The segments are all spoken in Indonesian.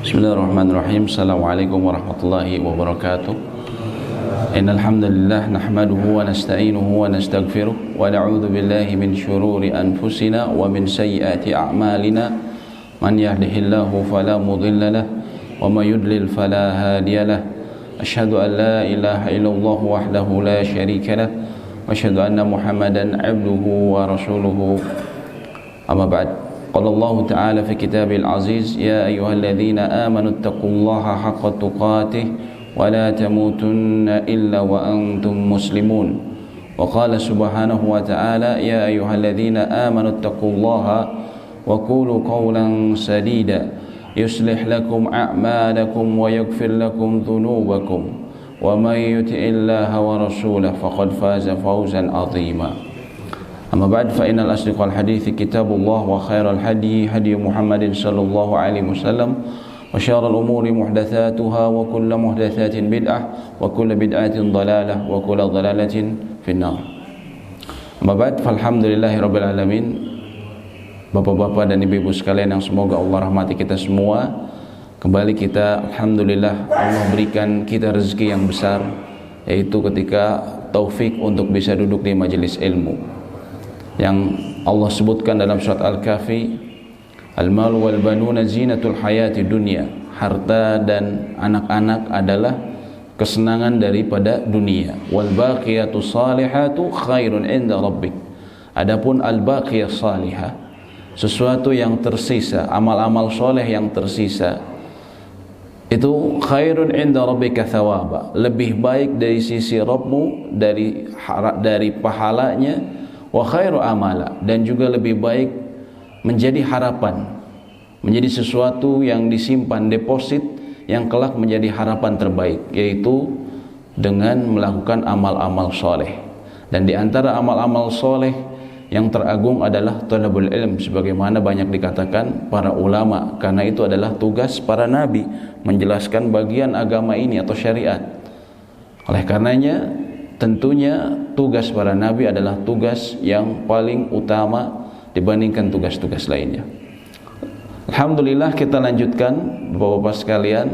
Bismillahirrahmanirrahim. Assalamualaikum warahmatullahi wabarakatuh. Innal hamdalillah nahmaduhu wa nasta'inuhu wa nastaghfiruh wa na'udzu billahi min shururi anfusina wa min sayyiati a'malina. Man yahdihillahu fala mudilla lahu wa may yudlil fala hadiya lahu. Asyhadu an la ilaha illallah wahdahu la syarika lahu wa asyhadu anna Muhammadan 'abduhu wa rasuluhu. Amma ba'd. قال الله تعالى في كتابه العزيز يا أيها الذين آمنوا اتقوا الله حق تقاته ولا تموتن إلا وأنتم مسلمون وقال سبحانه وتعالى يا أيها الذين آمنوا اتقوا الله وقولوا قولا سديدا يصلح لكم أعمالكم ويغفر لكم ذنوبكم ومن يطع الله ورسوله فقد فاز فوزا عظيما. Amma ba'd fa innal asdiqal hadithi kitabullah wa khairal hadi hadi Muhammadin sallallahu alaihi wasallam wa syarrul umuri muhdatsatuha wa kullu muhdatsatin bid'ah wa kullu bid'atin dhalalah wa kullu dhalalatin finnar. Amma ba'd falhamdulillahirabbil alamin. Bapak-bapak dan ibu-ibu sekalian yang semoga Allah rahmati kita semua. Kembali kita alhamdulillah Allah berikan kita rezeki yang besar, yaitu ketika taufik untuk bisa duduk di majelis ilmu yang Allah sebutkan dalam surat Al-Kahfi, al-malu wal banuna zinatul hayati dunya. Harta dan anak-anak adalah kesenangan daripada dunia. Wal baqiyatu salihatu khairun inda rabbik. Adapun al-baqiyah salihah, sesuatu yang tersisa, amal-amal soleh yang tersisa, itu khairun inda rabbika thawaba, lebih baik dari sisi Rabbmu, dari pahalanya, wa khairu amala, dan juga lebih baik menjadi harapan, menjadi sesuatu yang disimpan, deposit yang kelak menjadi harapan terbaik, yaitu dengan melakukan amal-amal soleh. Dan di antara amal-amal soleh yang teragung adalah thalabul ilm, sebagaimana banyak dikatakan para ulama, karena itu adalah tugas para nabi, menjelaskan bagian agama ini atau syariat. Oleh karenanya tentunya tugas para nabi adalah tugas yang paling utama dibandingkan tugas-tugas lainnya. Alhamdulillah, kita lanjutkan Bapak-bapak sekalian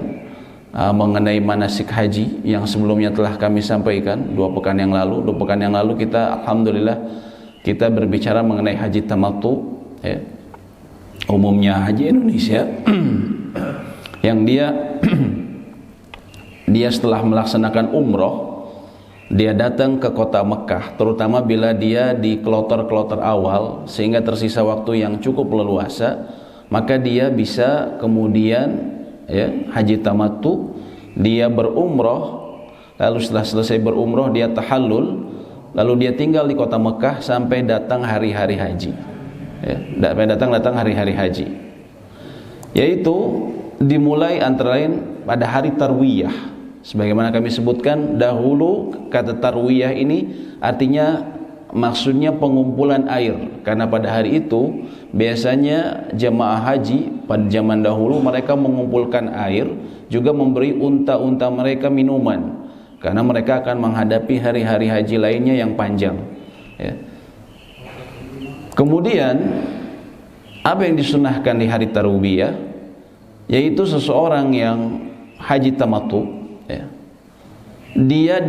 mengenai manasik haji yang sebelumnya telah kami sampaikan 2 pekan yang lalu. 2 pekan yang lalu kita alhamdulillah kita berbicara mengenai haji tamattu, ya. Umumnya haji Indonesia yang dia setelah melaksanakan umroh, dia datang ke kota Mekah, terutama bila dia di kloter-kloter awal sehingga tersisa waktu yang cukup leluasa, maka dia bisa kemudian, ya, haji tamattu, dia berumroh, lalu setelah selesai berumroh dia tahallul, lalu dia tinggal di kota Mekah sampai datang hari-hari haji, ya, sampai datang hari-hari haji, yaitu dimulai antara lain pada hari tarwiyah. Sebagaimana kami sebutkan dahulu, kata tarwiyah ini artinya maksudnya pengumpulan air, karena pada hari itu biasanya jemaah haji pada zaman dahulu mereka mengumpulkan air, juga memberi unta-unta mereka minuman, karena mereka akan menghadapi hari-hari haji lainnya yang panjang, ya. Kemudian apa yang disunahkan di hari tarwiyah, yaitu seseorang yang haji tamattu, ya, dia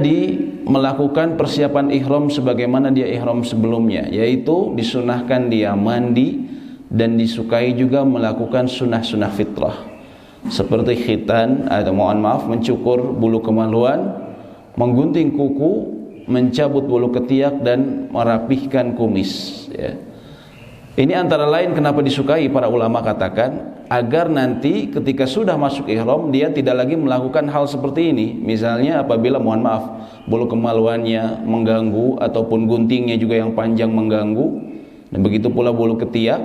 melakukan persiapan ihram sebagaimana dia ihram sebelumnya, yaitu disunahkan dia mandi dan disukai juga melakukan sunnah-sunnah fitrah seperti khitan atau mencukur bulu kemaluan, menggunting kuku, mencabut bulu ketiak, dan merapihkan kumis, ya. Ini antara lain kenapa disukai, para ulama katakan agar nanti ketika sudah masuk ihram dia tidak lagi melakukan hal seperti ini. Misalnya apabila bulu kemaluannya mengganggu ataupun guntingnya juga yang panjang mengganggu, dan begitu pula bulu ketiak,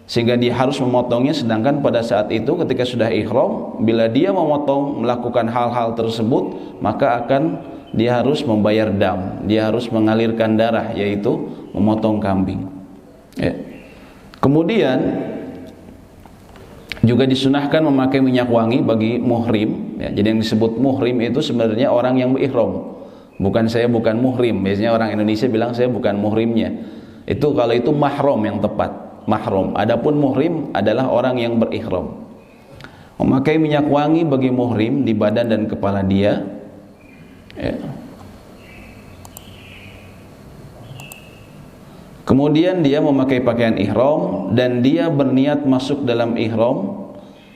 sehingga dia harus memotongnya. Sedangkan pada saat itu ketika sudah ihram, bila dia melakukan hal-hal tersebut, maka dia harus membayar dam, dia harus mengalirkan darah, yaitu memotong kambing, ya. Kemudian juga disunahkan memakai minyak wangi bagi muhrim, ya. Jadi yang disebut muhrim itu sebenarnya orang yang berihram. Bukan muhrim. Biasanya orang Indonesia bilang saya bukan muhrimnya. Kalau itu mahram yang tepat, mahram. Adapun muhrim adalah orang yang berihram. Memakai minyak wangi bagi muhrim di badan dan kepala dia, ya. Kemudian dia memakai pakaian ihram dan dia berniat masuk dalam ihram,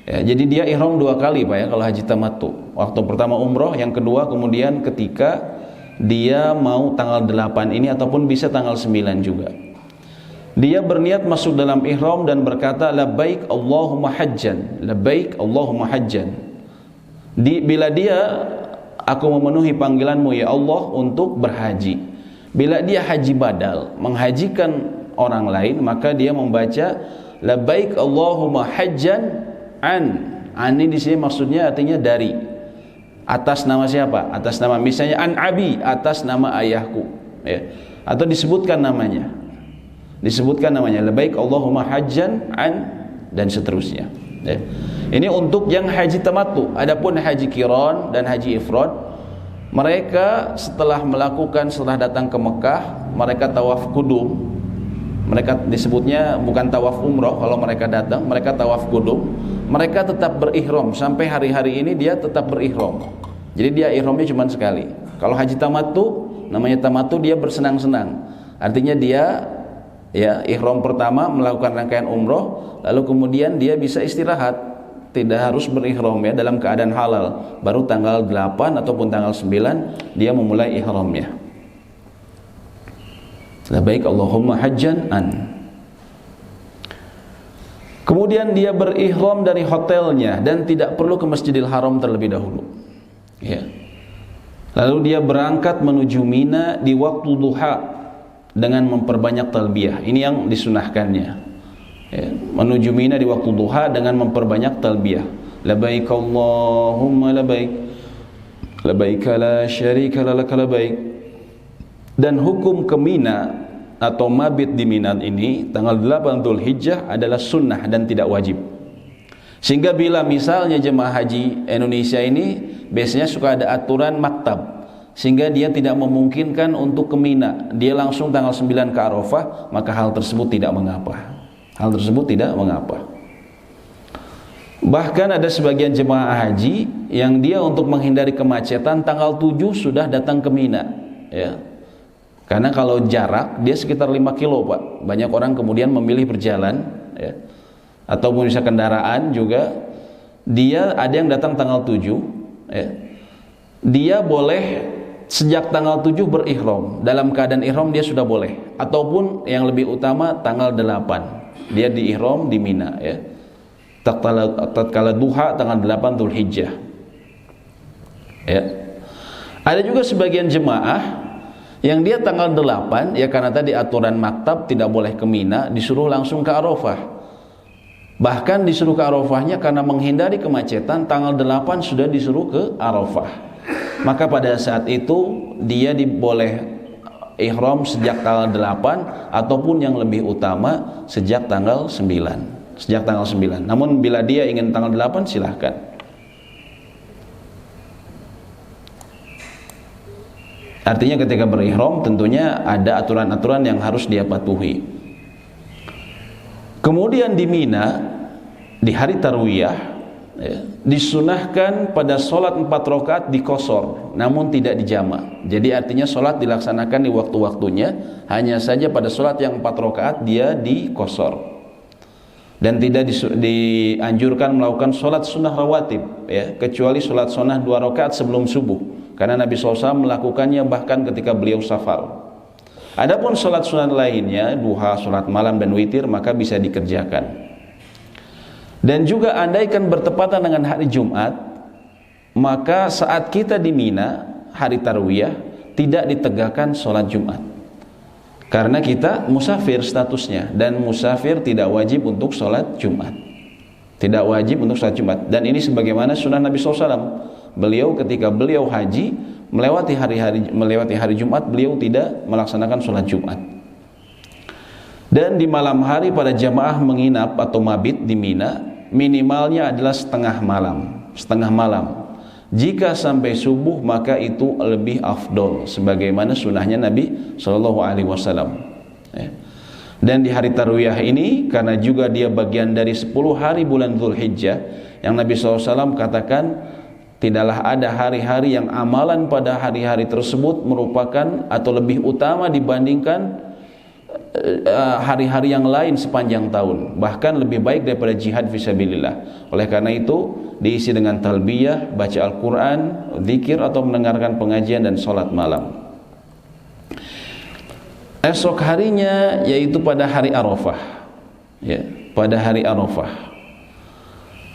ya. Jadi dia ihram 2 kali Pak ya kalau haji tamattu. Waktu pertama umroh, yang kedua kemudian ketika dia mau tanggal 8 ini ataupun bisa tanggal 9 juga. Dia berniat masuk dalam ihram dan berkata labbaik Allahumma hajjan, labbaik Allahumma hajjan. Bila dia aku memenuhi panggilanmu ya Allah untuk berhaji. Bila dia haji badal, menghajikan orang lain, maka dia membaca labbaik Allahumma hajjan an ini di sini maksudnya artinya dari. Atas nama siapa? Atas nama, misalnya an abi, atas nama ayahku, ya. Atau disebutkan namanya. Disebutkan namanya labbaik Allahumma hajjan an dan seterusnya, ya. Ini untuk yang haji tamattu. Adapun haji qiran dan haji ifrad, mereka setelah datang ke Mekah, mereka tawaf kudum. Mereka disebutnya bukan tawaf umroh kalau mereka datang, mereka tawaf kudum. Mereka tetap berihram sampai hari-hari ini, dia tetap berihram. Jadi dia ihramnya cuma sekali. Kalau haji tamattu, namanya tamattu, dia bersenang-senang. Artinya dia ya ihram pertama melakukan rangkaian umroh, lalu kemudian dia bisa istirahat, tidak harus berihram ya, dalam keadaan halal. Baru tanggal 8 ataupun tanggal 9 dia memulai ihramnya. Labbaik Allahumma hajjan an. Kemudian dia berihram dari hotelnya dan tidak perlu ke Masjidil Haram terlebih dahulu, ya. Lalu dia berangkat menuju Mina di waktu duha dengan memperbanyak talbiyah. Ini yang disunahkannya, ya. Menuju Mina di waktu duha dengan memperbanyak talbiyah. Labbaik Allahumma labbaik, labbaik la syarika laka labbaik. Dan hukum ke Mina atau mabit di Mina ini tanggal 8 Dzulhijjah adalah sunnah dan tidak wajib. Sehingga bila misalnya jemaah haji Indonesia ini biasanya suka ada aturan maktab, sehingga dia tidak memungkinkan untuk ke Mina, dia langsung tanggal 9 ke Arafah, maka hal tersebut tidak mengapa. Hal tersebut tidak mengapa. Bahkan ada sebagian jemaah haji yang dia untuk menghindari kemacetan tanggal 7 sudah datang ke Mina, ya. Karena kalau jarak dia sekitar 5 kilo Pak. Banyak orang kemudian memilih berjalan, ya. Ataupun bisa kendaraan juga. Dia ada yang datang tanggal 7, ya. Dia boleh sejak tanggal 7 berihram. Dalam keadaan ihram dia sudah boleh. Ataupun yang lebih utama tanggal 8 dia diihram di Mina, ya. Tatkala duha tanggal 8 Dzulhijjah, ya. Ada juga sebagian jemaah yang dia tanggal 8, ya karena tadi aturan maktab tidak boleh ke Mina, disuruh langsung ke Arafah. Bahkan disuruh ke Arafahnya karena menghindari kemacetan, tanggal 8 sudah disuruh ke Arafah. Maka pada saat itu dia diboleh ihram sejak tanggal 8 ataupun yang lebih utama sejak tanggal 9. Sejak tanggal 9. Namun bila dia ingin tanggal 8 silahkan. Artinya ketika berihram tentunya ada aturan-aturan yang harus dia patuhi. Kemudian di Mina di hari tarwiyah, ya, disunahkan pada sholat 4 rakaat dikosor, namun tidak dijama'. Jadi artinya sholat dilaksanakan di waktu-waktunya, hanya saja pada sholat yang 4 rakaat dia dikosor. Dan tidak dianjurkan melakukan sholat sunnah rawatib, ya, kecuali sholat sunnah 2 rakaat sebelum subuh. Karena Nabi SAW melakukannya bahkan ketika beliau safar. Adapun sholat sunat lainnya, duha, sholat malam dan witir, maka bisa dikerjakan. Dan juga andaikan bertepatan dengan hari Jumat, maka saat kita di Mina hari tarwiyah tidak ditegakkan sholat Jumat. Karena kita musafir statusnya, dan musafir tidak wajib untuk sholat Jumat. Tidak wajib untuk sholat Jumat. Dan ini sebagaimana sunnah Nabi SAW. Beliau ketika beliau haji melewati hari Jumat, beliau tidak melaksanakan sholat Jumat. Dan di malam hari pada jamaah menginap atau mabit di Mina, minimalnya adalah setengah malam. Jika sampai subuh maka itu lebih afdol, sebagaimana sunnahnya Nabi SAW, ya. Dan di hari Tarwiyah ini, karena juga dia bagian dari 10 hari bulan Dzulhijjah, yang Nabi SAW katakan, tidaklah ada hari-hari yang amalan pada hari-hari tersebut merupakan atau lebih utama dibandingkan hari-hari yang lain sepanjang tahun, bahkan lebih baik daripada jihad fisabilillah. Oleh karena itu diisi dengan talbiyah, baca Al-Quran, zikir atau mendengarkan pengajian dan sholat malam. Esok harinya yaitu pada hari Arafah, ya, pada hari Arafah.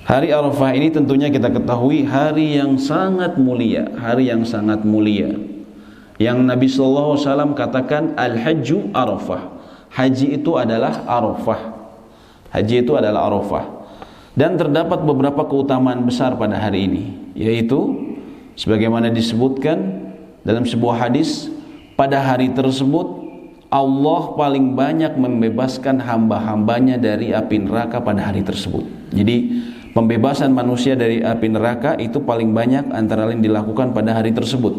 Hari Arafah ini tentunya kita ketahui hari yang sangat mulia, hari yang sangat mulia. Yang Nabi SAW katakan al-hajju Arafah. Haji itu adalah Arafah. Haji itu adalah Arafah. Dan terdapat beberapa keutamaan besar pada hari ini, yaitu sebagaimana disebutkan dalam sebuah hadis, pada hari tersebut Allah paling banyak membebaskan hamba-hambanya dari api neraka pada hari tersebut. Jadi pembebasan manusia dari api neraka itu paling banyak antara lain dilakukan pada hari tersebut.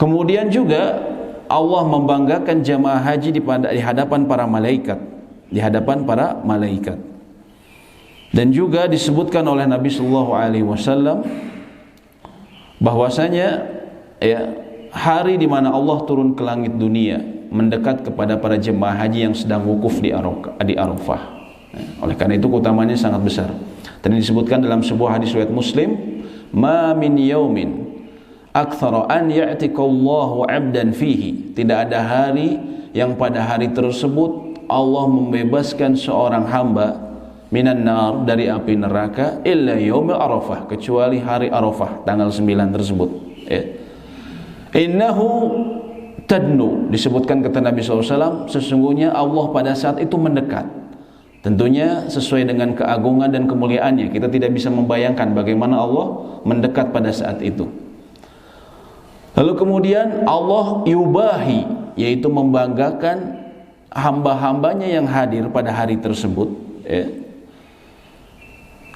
Kemudian juga Allah membanggakan jamaah haji di hadapan para malaikat, di hadapan para malaikat. Dan juga disebutkan oleh Nabi sallallahu alaihi wasallam bahwasanya ya, hari di mana Allah turun ke langit dunia mendekat kepada para jemaah haji yang sedang wukuf di Arafah. Oleh karena itu keutamanya sangat besar. Dan disebutkan dalam sebuah hadis riwayat Muslim, "Ma min yaumin aktsara an ya'tikallahu 'abdan fihi." Tidak ada hari yang pada hari tersebut Allah membebaskan seorang hamba minan nar, dari api neraka, illa yaumil Arafah, kecuali hari Arafah tanggal 9 tersebut. Innahu tadnu, disebutkan kata Nabi SAW, sesungguhnya Allah pada saat itu mendekat. Tentunya sesuai dengan keagungan dan kemuliaannya, kita tidak bisa membayangkan bagaimana Allah mendekat pada saat itu. Lalu kemudian Allah yubahi, yaitu membanggakan hamba-hambanya yang hadir pada hari tersebut, ya,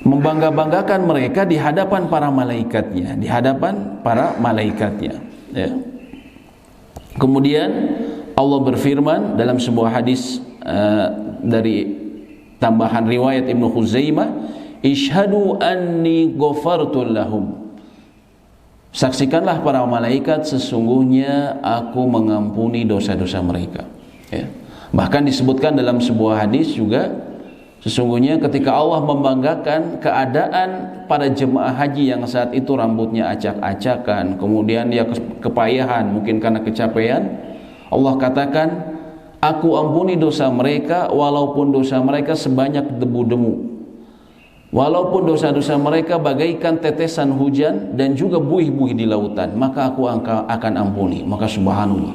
membangga-banggakan mereka di hadapan para malaikatnya, di hadapan para malaikatnya, ya. Kemudian Allah berfirman dalam sebuah hadis dari tambahan riwayat Ibnu Khuzaimah, "Ishhadu anni ghafartu lahum." Saksikanlah para malaikat, sesungguhnya aku mengampuni dosa-dosa mereka. Ya. Bahkan disebutkan dalam sebuah hadis juga, sesungguhnya ketika Allah membanggakan keadaan para jemaah haji yang saat itu rambutnya acak-acakan, kemudian dia kepayahan mungkin karena kecapean, Allah katakan, aku ampuni dosa mereka walaupun dosa mereka sebanyak debu-debu, walaupun dosa-dosa mereka bagaikan tetesan hujan dan juga buih-buih di lautan, maka aku akan ampuni. Maka subhanallah,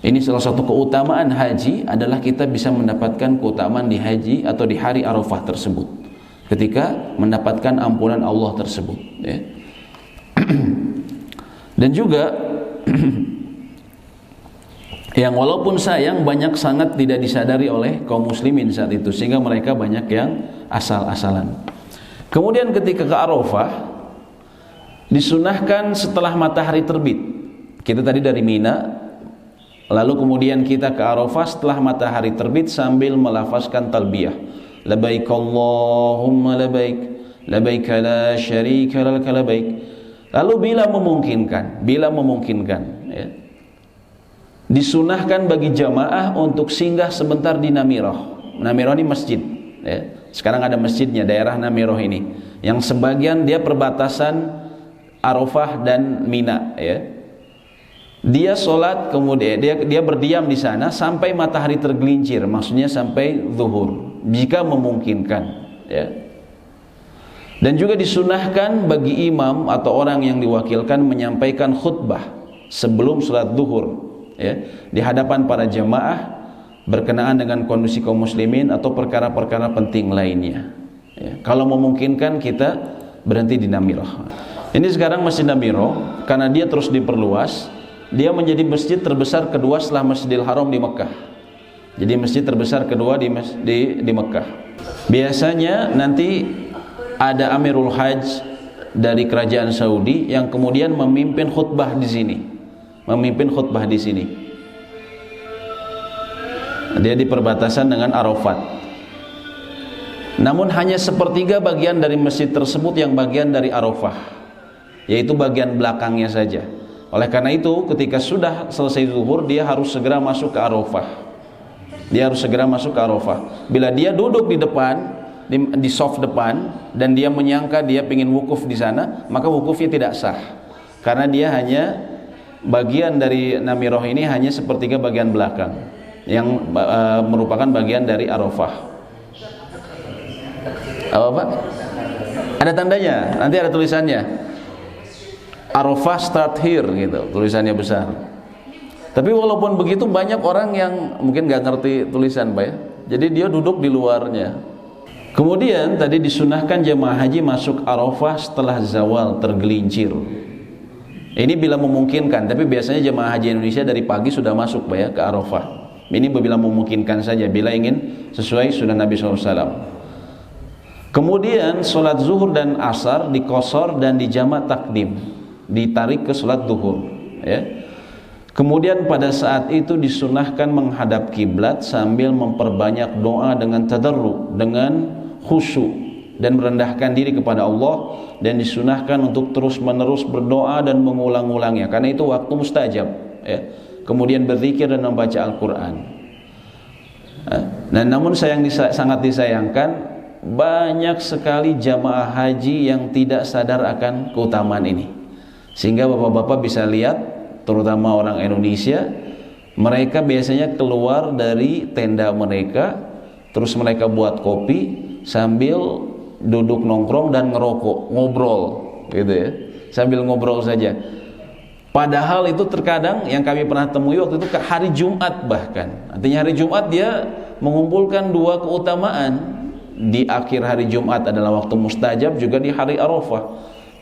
ini salah satu keutamaan haji adalah kita bisa mendapatkan keutamaan di haji atau di hari Arafah tersebut, ketika mendapatkan ampunan Allah tersebut, ya. Dan juga yang walaupun sayang banyak sangat tidak disadari oleh kaum muslimin saat itu, sehingga mereka banyak yang asal-asalan. Kemudian ketika ke Arafah disunahkan setelah matahari terbit. Kita tadi dari Mina, lalu kemudian kita ke Arafah setelah matahari terbit sambil melafazkan talbiyah, labbaik Allahumma labbaik, labbaik la syarika lak labbaik. Lalu bila memungkinkan, ya, disunahkan bagi jamaah untuk singgah sebentar di Namirah. Namirah ini masjid, ya. Sekarang ada masjidnya daerah Namirah ini, yang sebagian dia perbatasan Arafah dan Mina, ya. Dia sholat, kemudian dia berdiam di sana sampai matahari tergelincir, maksudnya sampai zuhur jika memungkinkan, ya. Dan juga disunahkan bagi imam atau orang yang diwakilkan menyampaikan khutbah sebelum sholat zuhur, ya, di hadapan para jamaah berkenaan dengan kondisi kaum muslimin atau perkara-perkara penting lainnya, ya. Kalau memungkinkan kita berhenti di Namirah. Ini sekarang Masjid Namirah karena dia terus diperluas, dia menjadi masjid terbesar kedua setelah Masjidil Haram di Mekah. Jadi masjid terbesar kedua di Mekah. Biasanya nanti ada Amirul Hajj dari kerajaan Saudi yang kemudian memimpin khutbah di sini. Dia di perbatasan dengan Arafat. Namun hanya sepertiga bagian dari masjid tersebut yang bagian dari Arafah, yaitu bagian belakangnya saja. Oleh karena itu ketika sudah selesai zuhur, dia harus segera masuk ke Arafah. Dia harus segera masuk ke Arafah. Bila dia duduk di depan, di soft depan, dan dia menyangka dia ingin wukuf di sana, maka wukufnya tidak sah, karena dia hanya bagian dari Namiroh ini hanya sepertiga bagian belakang yang merupakan bagian dari Arafah. Apa Pak? Ada tandanya, nanti ada tulisannya. Arafah start here gitu, tulisannya besar. Tapi walaupun begitu banyak orang yang mungkin nggak ngerti tulisan Pak ya. Jadi dia duduk di luarnya. Kemudian tadi disunahkan jemaah haji masuk Arafah setelah zawal tergelincir. Ini bila memungkinkan, tapi biasanya jemaah haji Indonesia dari pagi sudah masuk Pak ya ke Arafah. Ini bila memungkinkan saja, bila ingin sesuai sunnah Nabi SAW. Kemudian sholat zuhur dan asar dikosor dan dijamak takdim, ditarik ke sholat zuhur ya. Kemudian pada saat itu disunahkan menghadap kiblat sambil memperbanyak doa dengan tadarru, dengan khusyuk dan merendahkan diri kepada Allah, dan disunahkan untuk terus menerus berdoa dan mengulang-ulangnya karena itu waktu mustajab ya. Kemudian berzikir dan membaca Al-Quran. Nah, namun sangat disayangkan banyak sekali jamaah haji yang tidak sadar akan keutamaan ini, sehingga bapak-bapak bisa lihat, terutama orang Indonesia, mereka biasanya keluar dari tenda mereka, terus mereka buat kopi sambil duduk nongkrong dan ngerokok, ngobrol gitu ya, sambil ngobrol saja. Padahal itu terkadang yang kami pernah temui waktu itu ke hari Jumat, bahkan artinya hari Jumat dia mengumpulkan dua keutamaan. Di akhir hari Jumat adalah waktu mustajab, juga di hari Arafah.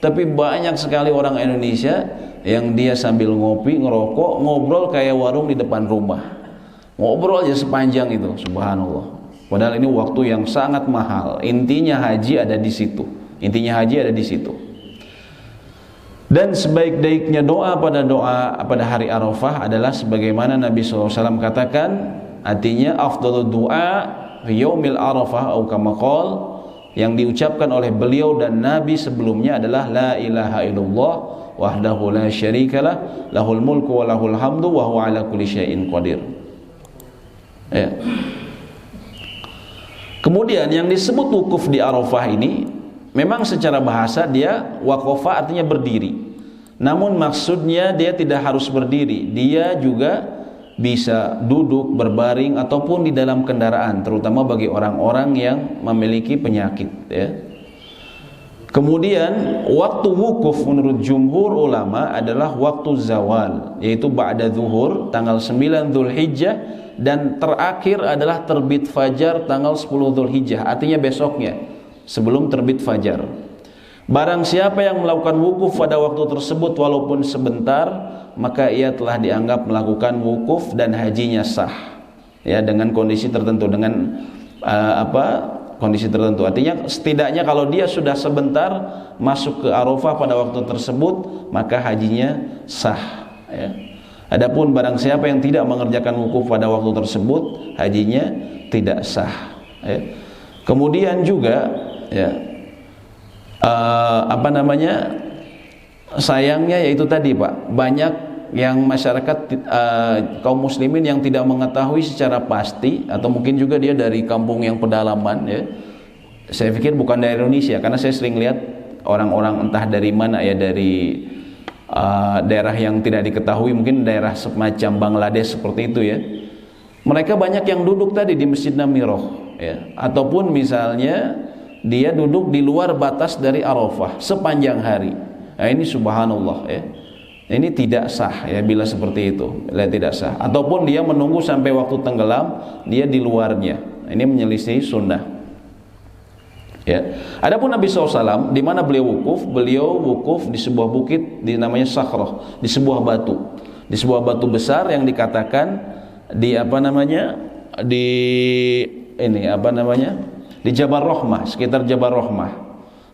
Tapi banyak sekali orang Indonesia yang dia sambil ngopi, ngerokok, ngobrol kayak warung di depan rumah. Ngobrol aja sepanjang itu, subhanallah. Padahal ini waktu yang sangat mahal. Intinya haji ada di situ. Intinya haji ada di situ. Dan sebaik-baiknya doa pada hari Arafah adalah sebagaimana Nabi SAW katakan, artinya afdhalud du'a yaumil Arafah atau kama qala, yang diucapkan oleh beliau dan Nabi sebelumnya adalah la ilaha illallah wahdahu la syarikalah lahul mulku wa lahul hamdu wa huwa ala kulli syai'in qadir ya. Kemudian yang disebut wukuf di Arafah ini memang secara bahasa dia waqafa artinya berdiri, namun maksudnya dia tidak harus berdiri, dia juga bisa duduk, berbaring, ataupun di dalam kendaraan, terutama bagi orang-orang yang memiliki penyakit ya. Kemudian waktu wukuf menurut jumhur ulama adalah waktu zawal, yaitu ba'da zuhur tanggal 9 Dzulhijjah, dan terakhir adalah terbit fajar tanggal 10 Dzulhijjah, artinya besoknya sebelum terbit fajar. Barang siapa yang melakukan wukuf pada waktu tersebut walaupun sebentar, maka ia telah dianggap melakukan wukuf dan hajinya sah ya, dengan kondisi tertentu, dengan kondisi tertentu. Artinya setidaknya kalau dia sudah sebentar masuk ke Arafah pada waktu tersebut, maka hajinya sah ya. Adapun barang siapa yang tidak mengerjakan wukuf pada waktu tersebut, hajinya tidak sah ya. Kemudian juga ya sayangnya yaitu tadi Pak, banyak yang masyarakat kaum muslimin yang tidak mengetahui secara pasti, atau mungkin juga dia dari kampung yang pedalaman ya. Saya pikir bukan dari Indonesia, karena saya sering lihat orang-orang entah dari mana ya, dari daerah yang tidak diketahui, mungkin daerah semacam Bangladesh seperti itu ya. Mereka banyak yang duduk tadi di Masjid Namiroh ya, ataupun misalnya dia duduk di luar batas dari Arafah sepanjang hari. Nah, ini subhanallah ya. Ini tidak sah ya bila seperti itu. Tidak sah. Ataupun dia menunggu sampai waktu tenggelam, dia di luarnya. Ini menyelisih sunnah. Ya. Adapun Nabi SAW di mana beliau wukuf di sebuah bukit namanya Sakhrah, di sebuah batu besar yang dikatakan di di Jabal Rahmah, sekitar Jabal Rahmah,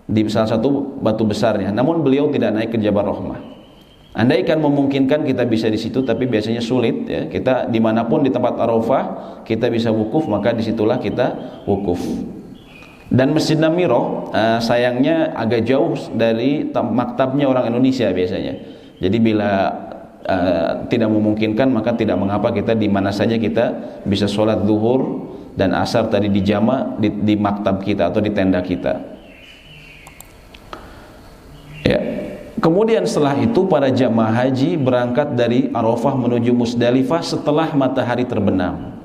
di salah satu batu besarnya. Namun beliau tidak naik ke Jabal Rahmah. Andaikan memungkinkan kita bisa di situ, tapi biasanya sulit ya. Kita dimanapun di tempat Arafah kita bisa wukuf, maka disitulah kita wukuf. Dan Masjid Namiroh sayangnya agak jauh dari maktabnya orang Indonesia biasanya. Jadi bila tidak memungkinkan, maka tidak mengapa kita di mana saja kita bisa sholat zuhur dan asar tadi di jama di maktab kita atau di tenda kita. Ya. Kemudian setelah itu para jamaah haji berangkat dari Arafah menuju Musdalifah setelah matahari terbenam.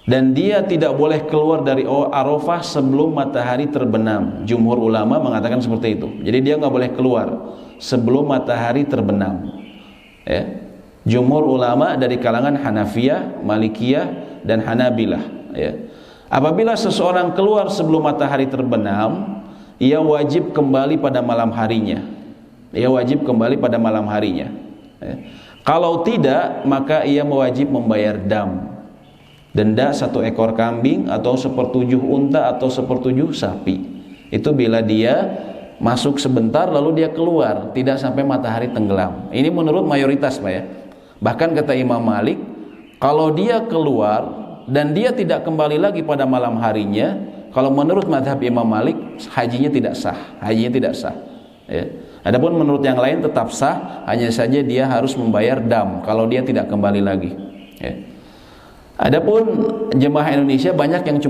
Dan dia tidak boleh keluar dari Arafah sebelum matahari terbenam. Jumhur ulama mengatakan seperti itu. Jadi dia nggak boleh keluar sebelum matahari terbenam. Ya. Jumhur ulama dari kalangan Hanafiyah, Malikiyah, dan Hanabilah. Ya. Apabila seseorang keluar sebelum matahari terbenam, ia wajib kembali pada malam harinya. Ia wajib kembali pada malam harinya. Ya. Kalau tidak, maka ia wajib membayar denda 1 ekor kambing atau 1/7 unta atau 1/7 sapi. Itu bila dia masuk sebentar lalu dia keluar, tidak sampai matahari tenggelam. Ini menurut mayoritas Pak ya. Bahkan kata Imam Malik, kalau dia keluar dan dia tidak kembali lagi pada malam harinya, kalau menurut mazhab Imam Malik hajinya tidak sah, ya. Adapun menurut yang lain tetap sah, hanya saja dia harus membayar dam kalau dia tidak kembali lagi, ya. Adapun jemaah Indonesia banyak yang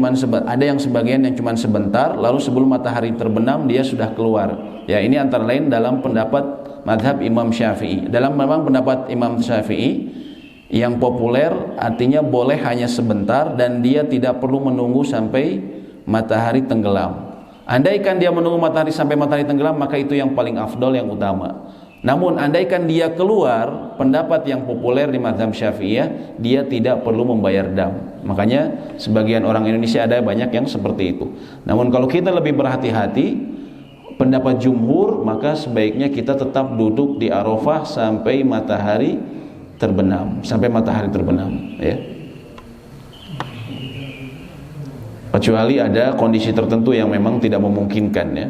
ada yang sebagian yang cuma sebentar, lalu sebelum matahari terbenam dia sudah keluar. Ya, ini antara lain dalam pendapat mazhab Imam Syafi'i. Dalam memang pendapat Imam Syafi'i yang populer artinya boleh hanya sebentar dan dia tidak perlu menunggu sampai matahari tenggelam. Andaikan dia menunggu matahari sampai matahari tenggelam, maka itu yang paling afdol, yang utama. Namun andaikan dia keluar, pendapat yang populer di mazhab Syafi'iyah, dia tidak perlu membayar dam. Makanya sebagian orang Indonesia ada banyak yang seperti itu. Namun kalau kita lebih berhati-hati, pendapat jumhur, maka sebaiknya kita tetap duduk di Arafah sampai matahari terbenam, ya. Kecuali ada kondisi tertentu yang memang tidak memungkinkan, ya.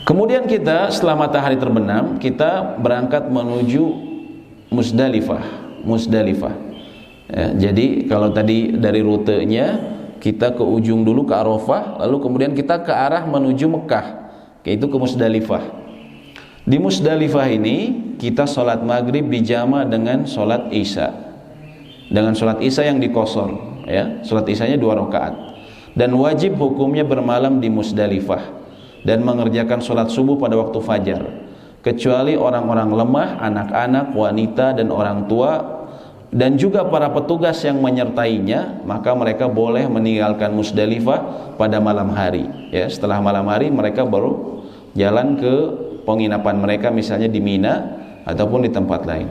Kemudian kita setelah matahari terbenam, kita berangkat menuju Musdalifah. Ya, jadi kalau tadi dari rutenya kita ke ujung dulu ke Arafah, lalu kemudian kita ke arah menuju Mekah, yaitu ke Musdalifah. Di Musdalifah ini kita sholat maghrib dijama dengan sholat isya, yang dikosor, ya. Sholat isyanya 2 rakaat. Dan wajib hukumnya bermalam di Musdalifah dan mengerjakan sholat subuh pada waktu fajar, kecuali orang-orang lemah, anak-anak, wanita, dan orang tua, dan juga para petugas yang menyertainya, maka mereka boleh meninggalkan Musdalifah pada malam hari, ya. Setelah malam hari mereka baru jalan ke penginapan mereka, misalnya di Mina ataupun di tempat lain.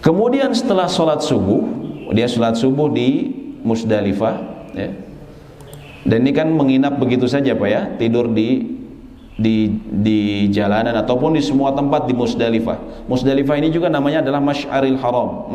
Kemudian setelah sholat subuh, dia sholat subuh di Musdalifah, ya. Dan ini kan menginap begitu saja Pak ya, tidur di jalanan ataupun di semua tempat di Musdalifah. Musdalifah ini juga namanya adalah Masy'aril Haram.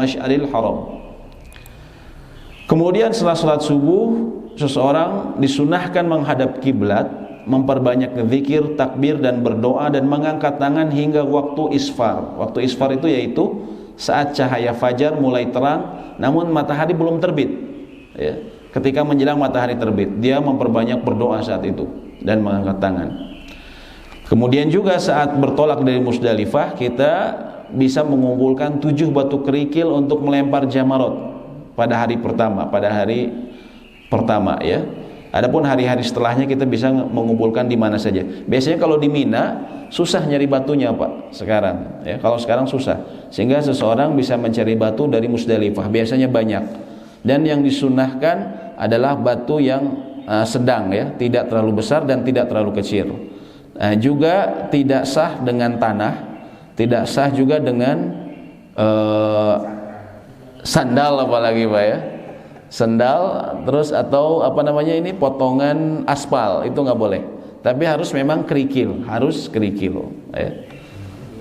Kemudian setelah sholat subuh, seseorang disunahkan menghadap kiblat, memperbanyak zikir, takbir, dan berdoa, dan mengangkat tangan hingga waktu isfar. Waktu isfar itu yaitu saat cahaya fajar mulai terang namun matahari belum terbit, ya. Ketika menjelang matahari terbit, dia memperbanyak berdoa saat itu dan mengangkat tangan. Kemudian juga saat bertolak dari Musdalifah, kita bisa mengumpulkan 7 batu kerikil untuk melempar jamarot pada hari pertama, ya. Adapun hari-hari setelahnya kita bisa mengumpulkan di mana saja. Biasanya kalau di Mina susah nyari batunya Pak sekarang, ya. Kalau sekarang susah, sehingga seseorang bisa mencari batu dari Musdalifah. Biasanya banyak. Dan yang disunahkan adalah batu yang sedang, ya, tidak terlalu besar dan tidak terlalu kecil. Juga tidak sah dengan tanah, tidak sah juga dengan sandal, apalagi Pak ya, sandal terus atau apa namanya ini potongan aspal, itu nggak boleh. Tapi harus memang kerikil, ya.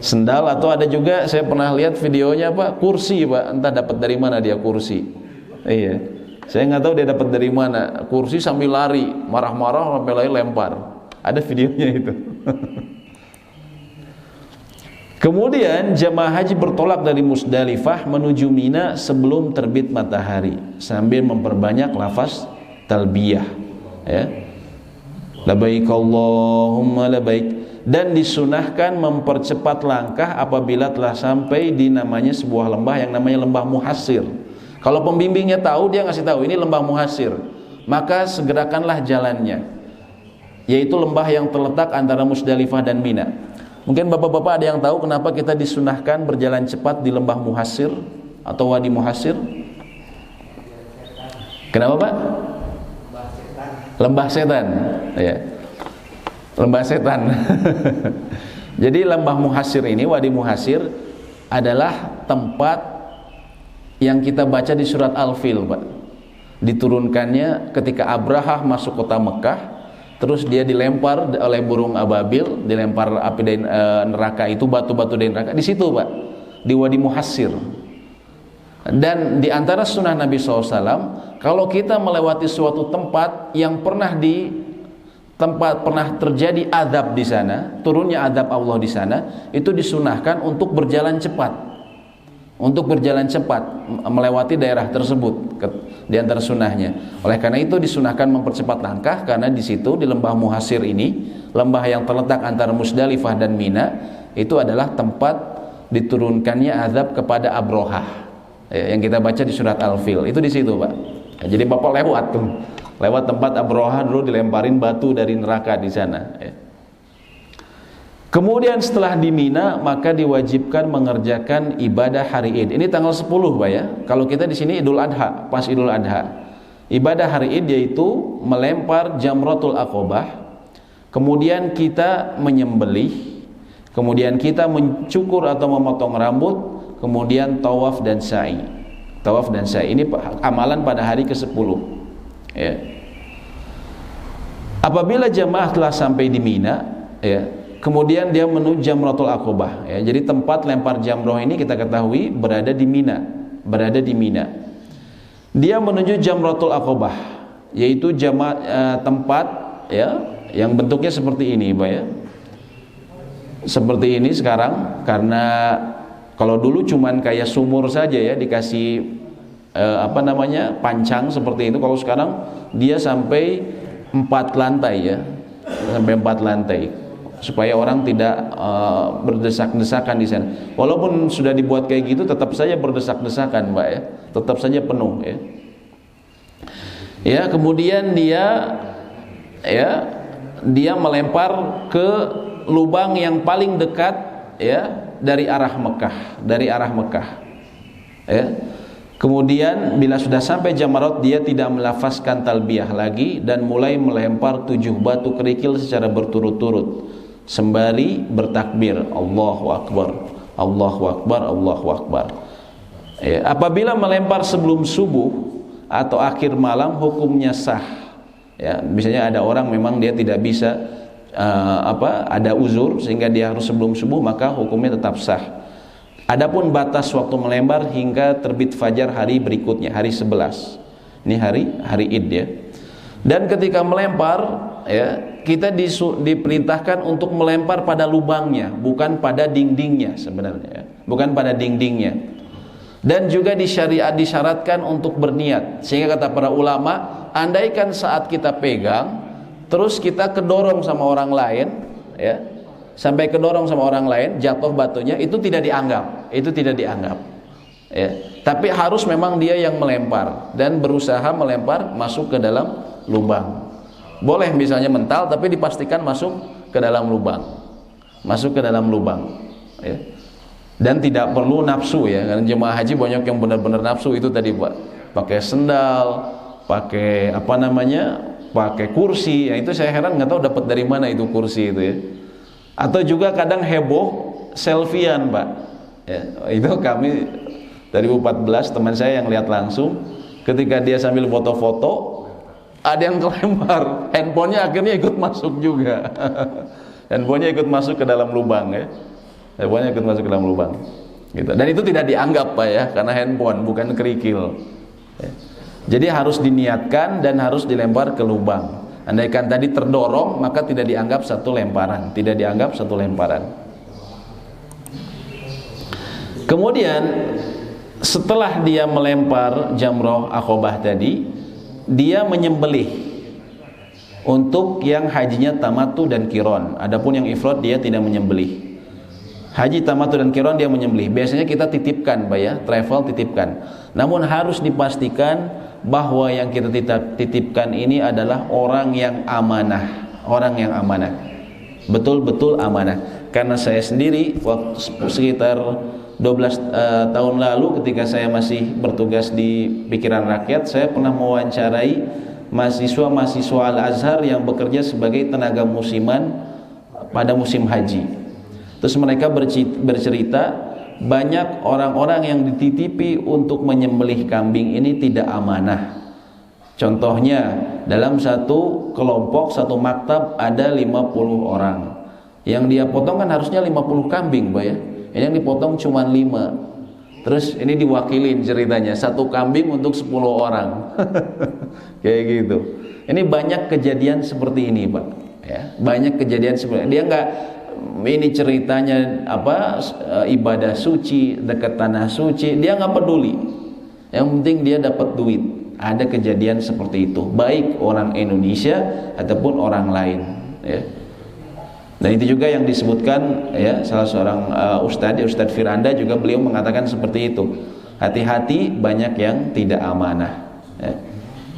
Sandal, atau ada juga saya pernah lihat videonya Pak, kursi Pak, entah dapat dari mana dia kursi. Iya, saya nggak tahu dia dapat dari mana kursi sambil lari, marah-marah sampai lari lempar. Ada videonya itu. Kemudian jamaah haji bertolak dari Musdalifah menuju Mina sebelum terbit matahari sambil memperbanyak lafaz talbiyah, ya. Labbaik Allahumma labbaik. Dan disunahkan mempercepat langkah apabila telah sampai di namanya sebuah lembah yang namanya lembah Muhassir. Kalau pembimbingnya tahu, dia ngasih tahu ini lembah Muhassir, maka segerakanlah jalannya, yaitu lembah yang terletak antara Musdalifah dan Mina. Mungkin bapak-bapak ada yang tahu kenapa kita disunahkan berjalan cepat di lembah Muhassir atau Wadi Muhassir? Kenapa Pak? Lembah setan, ya. Lembah setan. Jadi lembah Muhassir ini, Wadi Muhassir adalah tempat yang kita baca di surat Al-Fil, Pak. Diturunkannya ketika Abrahah masuk kota Mekah, terus dia dilempar oleh burung ababil, dilempar api dari neraka itu, batu-batu dari neraka. Di situ, Pak, di Wadi Muhassir. Dan di antara sunnah Nabi SAW, kalau kita melewati suatu tempat yang pernah terjadi azab di sana, turunnya azab Allah di sana, itu disunahkan untuk berjalan cepat, melewati daerah tersebut, di antara sunnahnya. Oleh karena itu disunahkan mempercepat langkah, karena di situ di lembah Muhassir ini, lembah yang terletak antara Musdalifah dan Mina, itu adalah tempat diturunkannya azab kepada Abrahah, yang kita baca di surat Al-Fil. Itu di situ, Pak. Jadi Bapak lewat tuh, lewat tempat Abrahah dulu dilemparin batu dari neraka di sana, ya. Kemudian setelah di Mina, maka diwajibkan mengerjakan ibadah hari Id. Ini tanggal 10, Pak, ya. Kalau kita di sini Idul Adha, pas Idul Adha. Ibadah hari Id yaitu melempar Jamratul Aqobah, kemudian kita menyembelih, kemudian kita mencukur atau memotong rambut, kemudian tawaf dan sa'i. Tawaf dan sa'i ini amalan pada hari ke-10, ya. Apabila jamaah telah sampai di Mina, ya, kemudian dia menuju Jamratul Aqobah, ya. Jadi tempat lempar jamroh ini kita ketahui berada di Mina, Dia menuju Jamratul Aqobah, yaitu tempat, ya, yang bentuknya seperti ini, Pak, ya. Seperti ini sekarang, karena kalau dulu cuman kayak sumur saja, ya, dikasih pancang seperti itu. Kalau sekarang dia sampai 4 lantai, ya, sampai 4 lantai, supaya orang tidak berdesak-desakan di sana. Walaupun sudah dibuat kayak gitu, tetap saja berdesak-desakan, Pak, ya, tetap saja penuh, ya. Ya, kemudian dia melempar ke lubang yang paling dekat, ya, dari arah Mekah, ya. Kemudian bila sudah sampai Jamarat, dia tidak melafazkan talbiyah lagi dan mulai melempar 7 batu kerikil secara berturut-turut sembari bertakbir, Allahu Akbar, Allahu Akbar, Allahu Akbar, ya. Apabila melempar sebelum subuh atau akhir malam, hukumnya sah, ya. Misalnya ada orang memang dia tidak bisa ada uzur sehingga dia harus sebelum subuh, maka hukumnya tetap sah. Adapun batas waktu melempar hingga terbit fajar hari berikutnya, hari 11. Ini hari Id, ya. Dan ketika melempar, ya, kita diperintahkan untuk melempar pada lubangnya, bukan pada dindingnya sebenarnya, ya. Bukan pada dindingnya. Dan juga disyaratkan untuk berniat. Sehingga kata para ulama, andaikan saat kita pegang terus kita kedorong sama orang lain, ya, sampai kedorong sama orang lain, jatuh batunya, itu tidak dianggap, ya. Tapi harus memang dia yang melempar dan berusaha melempar masuk ke dalam lubang. Boleh misalnya mental, tapi dipastikan masuk ke dalam lubang, ya. Dan tidak perlu nafsu, ya, karena jemaah haji banyak yang benar-benar nafsu itu tadi, Pak, pakai sendal, pakai pakai kursi, ya. Itu saya heran, nggak tahu dapat dari mana itu kursi itu, ya. Atau juga kadang heboh selfiean, Pak, ya. Itu kami 2014 teman saya yang lihat langsung, ketika dia sambil foto-foto, ada yang kelempar handphonenya, akhirnya ikut masuk juga. Handphonenya ikut masuk ke dalam lubang, ya. Handphonenya ikut masuk ke dalam lubang, gitu. Dan itu tidak dianggap, Pak, ya, karena handphone bukan kerikil, ya. Jadi harus diniatkan dan harus dilempar ke lubang. Andaikan tadi terdorong, maka tidak dianggap satu lemparan, Kemudian setelah dia melempar jamroh akobah tadi, dia menyembelih untuk yang hajinya tamattu dan qiron. Adapun yang ifrad dia tidak menyembelih. Haji tamattu dan qiron dia menyembelih. Biasanya kita titipkan, Pak ya, travel titipkan. Namun harus dipastikan bahwa yang kita titipkan ini adalah orang yang amanah, orang yang amanah. Betul-betul amanah. Karena saya sendiri waktu sekitar 12 tahun lalu ketika saya masih bertugas di Pikiran Rakyat, saya pernah mewawancarai mahasiswa-mahasiswa Al-Azhar yang bekerja sebagai tenaga musiman pada musim haji. Terus mereka bercerita banyak orang-orang yang dititipi untuk menyembelih kambing ini tidak amanah. Contohnya dalam satu kelompok, satu maktab ada 50 orang. Yang dia potong kan harusnya 50 kambing, Pak ya. Ini yang dipotong cuma 5. Terus ini diwakilin ceritanya, satu kambing untuk 10 orang. Kayak gitu. Ini banyak kejadian seperti ini, Pak. Ya, banyak kejadian seperti ini. Dia enggak, ini ceritanya apa, ibadah suci, dekat tanah suci, dia enggak peduli. Yang penting dia dapat duit. Ada kejadian seperti itu, baik orang Indonesia ataupun orang lain, ya. Dan itu juga yang disebutkan ya salah seorang Ustadz Firanda juga, beliau mengatakan seperti itu. Hati-hati banyak yang tidak amanah, ya.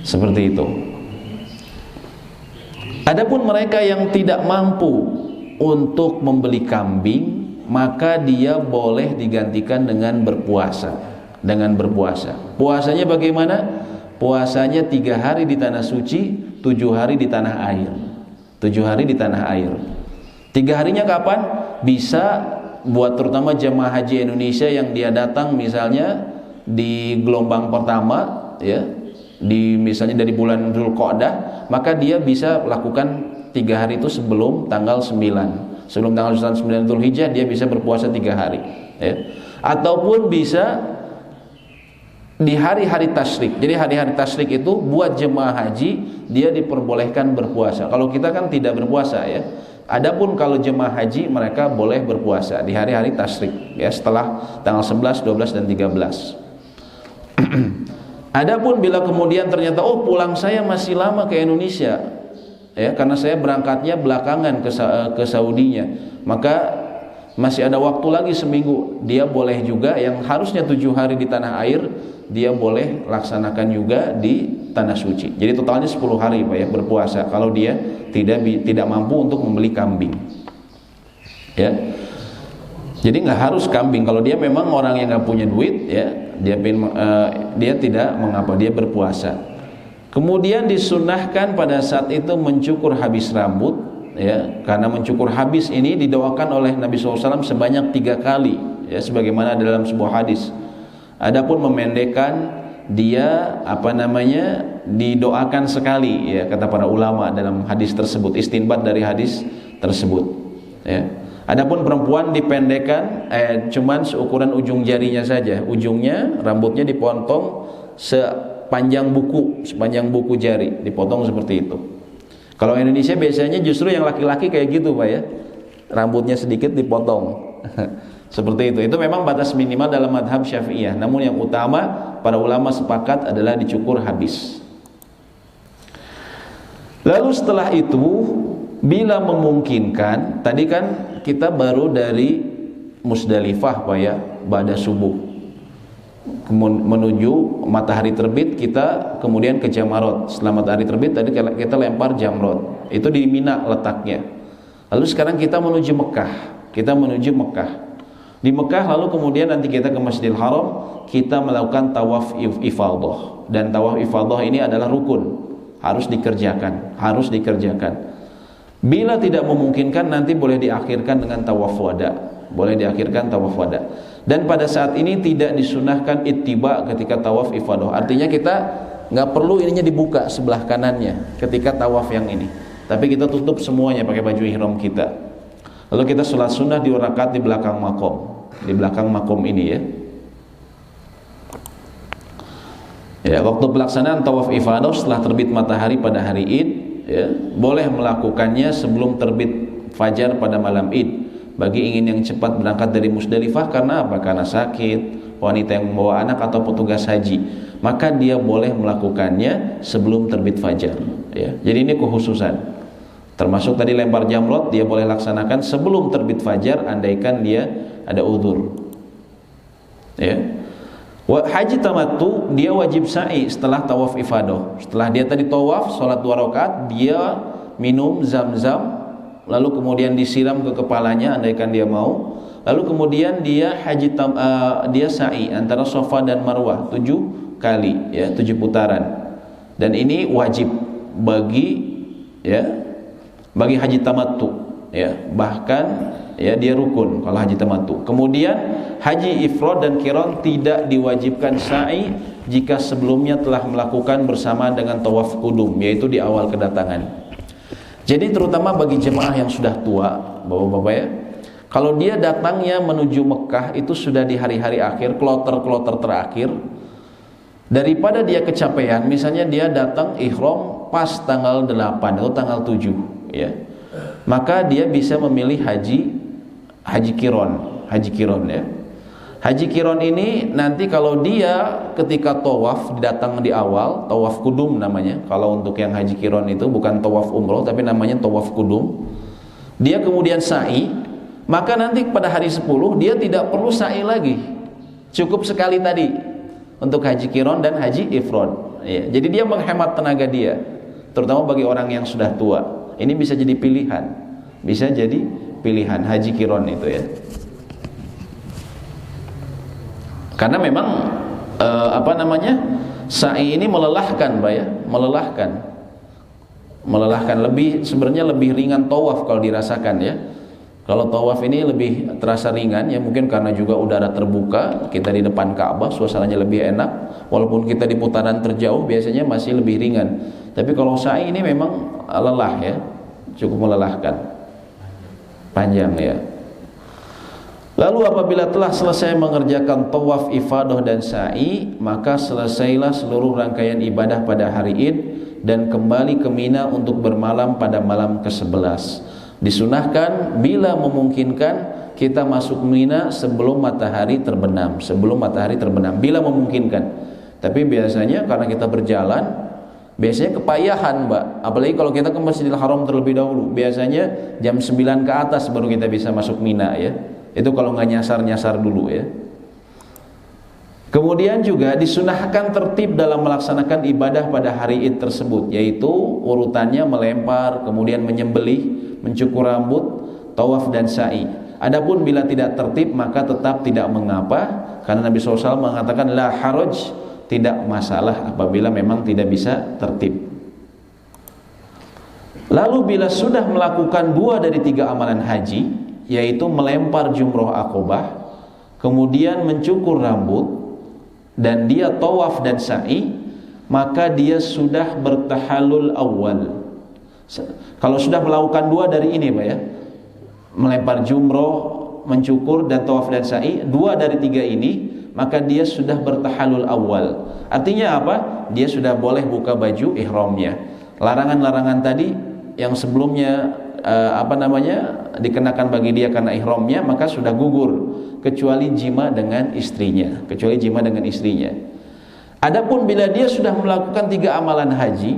Seperti itu. Adapun mereka yang tidak mampu untuk membeli kambing, maka dia boleh digantikan dengan berpuasa. Dengan berpuasa. Puasanya bagaimana? Puasanya 3 hari di tanah suci, 7 hari di tanah air. 7 hari di tanah air. 3 harinya kapan? Bisa buat terutama jemaah haji Indonesia yang dia datang misalnya di gelombang pertama, ya, di misalnya dari bulan Dzulqa'dah, maka dia bisa lakukan 3 hari itu sebelum tanggal 9. Sebelum tanggal 9 Dzulhijjah dia bisa berpuasa 3 hari, ya. Ataupun bisa di hari-hari tasyrik. Jadi hari-hari tasyrik itu buat jemaah haji dia diperbolehkan berpuasa. Kalau kita kan tidak berpuasa, ya. Adapun kalau jemaah haji mereka boleh berpuasa di hari-hari tasyrik, ya, setelah tanggal 11, 12 dan 13. Adapun bila kemudian ternyata pulang saya masih lama ke Indonesia, ya, karena saya berangkatnya belakangan ke Saudinya, maka masih ada waktu lagi seminggu, dia boleh juga yang harusnya 7 hari di tanah air, dia boleh laksanakan juga di tanah suci. Jadi totalnya 10 hari, Pak ya, berpuasa kalau dia tidak mampu untuk membeli kambing, ya. Jadi nggak harus kambing. Kalau dia memang orang yang nggak punya duit, ya, dia tidak mengapa, dia berpuasa. Kemudian disunahkan pada saat itu mencukur habis rambut, ya, karena mencukur habis ini didoakan oleh Nabi SAW sebanyak 3 kali, ya, sebagaimana dalam sebuah hadis. Adapun memendekkan dia didoakan sekali, ya, kata para ulama dalam hadis tersebut, istinbat dari hadis tersebut, ya. Adapun perempuan dipendekkan cuman seukuran ujung jarinya saja, ujungnya rambutnya dipotong sepanjang buku jari, dipotong seperti itu. Kalau Indonesia biasanya justru yang laki-laki kayak gitu, Pak ya, rambutnya sedikit dipotong. Seperti itu. Itu memang batas minimal dalam madhab Syafi'iyah. Namun yang utama para ulama sepakat adalah dicukur habis. Lalu setelah itu, bila memungkinkan, tadi kan kita baru dari Musdalifah, Pak ya, ba'da subuh menuju matahari terbit, kita kemudian ke Jamarot. Setelah matahari terbit tadi kita lempar jamrot. Itu di Mina letaknya. Lalu sekarang kita menuju Mekah. Di Mekah lalu kemudian nanti kita ke Masjidil Haram, kita melakukan tawaf ifadah. Dan tawaf ifadah ini adalah rukun, harus dikerjakan. Bila tidak memungkinkan nanti boleh diakhirkan dengan tawaf wada. Dan pada saat ini tidak disunahkan ittiba ketika tawaf ifadah. Artinya kita nggak perlu ininya dibuka sebelah kanannya ketika tawaf yang ini. Tapi kita tutup semuanya pakai baju ihram kita. Lalu kita sholat sunnah di rakaat di belakang makom ini, ya. Ya, waktu pelaksanaan tawaf ifadah setelah terbit matahari pada hari Id, ya, boleh melakukannya sebelum terbit fajar pada malam Id. bagi ingin yang cepat berangkat dari Musdalifah karena apa? Karena sakit, wanita yang membawa anak atau petugas haji, maka dia boleh melakukannya sebelum terbit fajar, ya. Jadi ini kekhususan. Termasuk tadi lempar jamrot dia boleh laksanakan sebelum terbit fajar andaikan dia ada uzur. Ya. Haji tamattu dia wajib sa'i setelah tawaf ifadah. Setelah dia tadi tawaf, salat 2 rakaat, dia minum zam-zam, lalu kemudian disiram ke kepalanya andaikan dia mau. Lalu kemudian dia dia sa'i antara Safa dan Marwah 7 kali, ya, 7 putaran. Dan ini wajib bagi haji tamattu, ya. Bahkan ya dia rukun kalau haji tamattu. Kemudian haji ifrad dan qiran tidak diwajibkan sa'i jika sebelumnya telah melakukan bersama dengan tawaf qudum, yaitu di awal kedatangan. Jadi terutama bagi jemaah yang sudah tua, bapak-bapak, ya, kalau dia datangnya menuju Mekah itu sudah di hari-hari akhir, kloter-kloter terakhir, daripada dia kecapean, misalnya dia datang ihram pas tanggal 8 atau tanggal 7, ya, maka dia bisa memilih haji qiran, ya. Haji qiran ini nanti kalau dia ketika tawaf datang di awal, tawaf kudum namanya. Kalau untuk yang haji qiran itu bukan tawaf umroh tapi namanya tawaf kudum. Dia kemudian sa'i, maka nanti pada hari 10 dia tidak perlu sa'i lagi. Cukup sekali tadi untuk haji qiran dan haji ifrad, ya. Jadi dia menghemat tenaga dia, terutama bagi orang yang sudah tua. Ini bisa jadi pilihan. Bisa jadi pilihan haji qiran itu, ya. Karena memang sa'i ini melelahkan, Pak, ya, melelahkan lebih, sebenarnya lebih ringan tawaf kalau dirasakan, ya. Kalau tawaf ini lebih terasa ringan, ya, mungkin karena juga udara terbuka, kita di depan Ka'bah, suasananya lebih enak. Walaupun kita di putaran terjauh biasanya masih lebih ringan. Tapi kalau sa'i ini memang lelah, ya, cukup melelahkan, panjang, ya. Lalu apabila telah selesai mengerjakan tawaf ifadah dan sa'i, maka selesailah seluruh rangkaian ibadah pada hari Id dan kembali ke Mina untuk bermalam pada malam ke-11. Disunahkan bila memungkinkan kita masuk Mina sebelum matahari terbenam, bila memungkinkan. Tapi biasanya karena kita berjalan, biasanya kepayahan, Mbak. Apalagi kalau kita ke Masjidil Haram terlebih dahulu, biasanya jam 9 ke atas baru kita bisa masuk Mina, ya. Itu kalau nggak nyasar-nyasar dulu, ya. Kemudian juga disunahkan tertib dalam melaksanakan ibadah pada hari Id tersebut, yaitu urutannya melempar, kemudian menyembelih, mencukur rambut, tawaf dan sa'i. Adapun bila tidak tertib maka tetap tidak mengapa, karena Nabi SAW mengatakan la haraj, tidak masalah apabila memang tidak bisa tertib. Lalu bila sudah melakukan 2 dari 3 amalan haji, yaitu melempar jumroh akobah, kemudian mencukur rambut, dan dia tawaf dan sa'i, maka dia sudah bertahallul awal. Kalau sudah melakukan 2 dari ini, Pak, ya, melempar jumroh, mencukur dan tawaf dan sa'i, 2 dari 3 ini, maka dia sudah bertahallul awal. Artinya apa? Dia sudah boleh buka baju ihramnya. Larangan-larangan tadi yang sebelumnya dikenakan bagi dia karena ihramnya, maka sudah gugur kecuali jima dengan istrinya, Adapun bila dia sudah melakukan 3 amalan haji,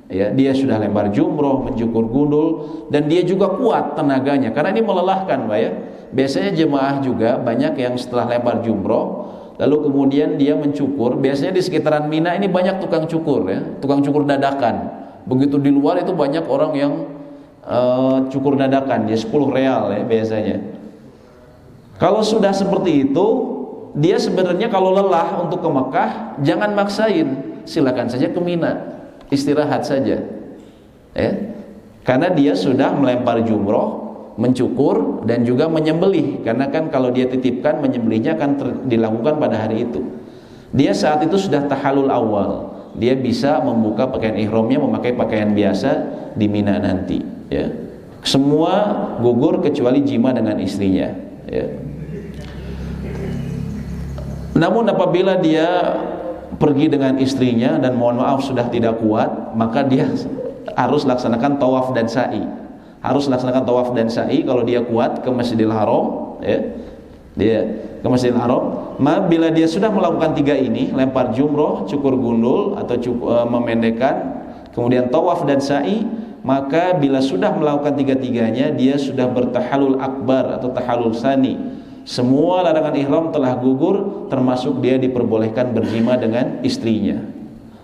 ya, dia sudah lempar jumroh, mencukur gundul, dan dia juga kuat tenaganya, karena ini melelahkan, Pak, ya. Biasanya jemaah juga banyak yang setelah lempar jumroh lalu kemudian dia mencukur. Biasanya di sekitaran Mina ini banyak tukang cukur, ya, tukang cukur dadakan. Begitu di luar itu banyak orang yang cukur dadakan, dia 10 real, ya, biasanya. Kalau sudah seperti itu, dia sebenarnya kalau lelah untuk ke Mekah, jangan maksain, silakan saja ke Mina, istirahat saja, ya. Karena dia sudah melempar jumroh, mencukur dan juga menyembelih. Karena kan kalau dia titipkan, menyembelihnya akan dilakukan pada hari itu. Dia saat itu sudah tahallul awal, dia bisa membuka pakaian ihramnya, memakai pakaian biasa di Mina nanti, ya. Semua gugur kecuali jima dengan istrinya, ya. Namun apabila dia pergi dengan istrinya dan mohon maaf sudah tidak kuat, maka dia harus laksanakan tawaf dan sa'i, harus laksanakan tawaf dan sa'i kalau dia kuat ke Masjidil Haram, ya. Dia ke Masjidil Haram. Bila dia sudah melakukan 3 ini, lempar jumroh, cukur gundul atau memendekkan, kemudian tawaf dan sa'i, maka bila sudah melakukan 3-tiganya, dia sudah bertahalul akbar atau tahalul sani. Semua larangan ihram telah gugur, termasuk dia diperbolehkan berjima dengan istrinya.